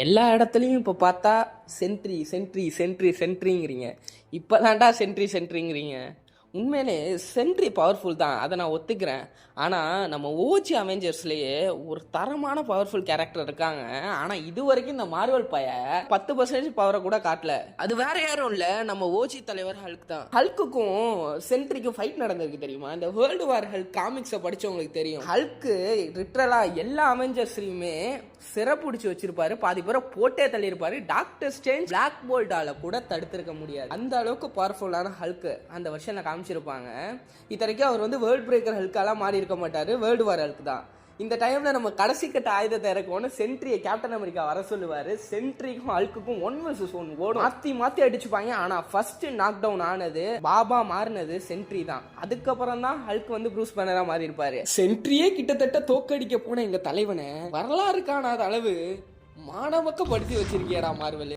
எல்லா இடத்துலையும் இப்போ பார்த்தா சென்ட்ரி சென்ட்ரி சென்ட்ரி சென்ட்ரிங்கிறீங்க. இப்போ தான்டா சென்ட்ரி சென்ட்ரிங்கிறீங்க. உண்மையிலே சென்ட்ரி பவர்ஃபுல் தான், அதை நான் ஒத்துக்கிறேன். ஆனால் நம்ம ஓஜி அவெஞ்சர்ஸ்லேயே ஒரு தரமான பவர்ஃபுல் கேரக்டர் இருக்காங்க. ஆனால் இது வரைக்கும் இந்த மார்வல் பைய 10% பவரை கூட காட்டல. அது வேற யாரும் இல்லை, நம்ம ஓஜி தலைவர் ஹல்க் தான். ஹல்க்குக்கும் சென்ட்ரிக்கும் ஃபைட் நடந்திருக்கு தெரியுமா? இந்த வேர்ல்டு வார் ஹல்க் காமிக்ஸை படிச்சவங்களுக்கு தெரியும். ஹல்க்கு லிட்ரலா எல்லா அவெஞ்சர்ஸ்லையுமே சிறப்புடிச்சு வச்சிருப்பாரு, பாதி பேரை போட்டே தள்ளியிருப்பாரு. டாக்டர் ஸ்ட்ரேஞ்ச் பிளாக் போல்ட்டால கூட தடுத்திருக்க முடியாது. அந்த அளவுக்கு பவர்ஃபுல்லான ஹல்க் அந்த வருஷம் காமிச்சிருப்பாங்க. இத்தனைக்கும் அவர் வந்து வேர்ல்ட் பிரேக்கர் ஹல்காலாம் மாறி இருக்க மாட்டாரு, வேர்ல்டு வார் ஹல்க் தான். இந்த டைம்ல நம்ம கடைசி கட்ட ஆயுதத்தை இறக்கணும்னு சென்ட்ரியை கேப்டன் அமெரிக்கா வர சொல்லுவாரு. சென்ட்ரிக்கும் ஹல்க்குக்கும் 1 vs 1 ஓடும், மாத்தி மாத்தி அடிச்சுப்பாங்க. ஆனா ஃபர்ஸ்ட் நாக் டவுன் ஆனது, பாபா மாறினது சென்ட்ரி தான். அதுக்கப்புறம் தான் ஹல்க் வந்து ப்ரூஸ் பேனரா மாறி இருப்பாரு. சென்ட்ரியே கிட்டத்தட்ட தோக்கடிக்க போன எங்க தலைவனை வரலாறு காணாத அளவு மானவக்க படுத்தி வச்சிருக்கியாடா மார்வல்.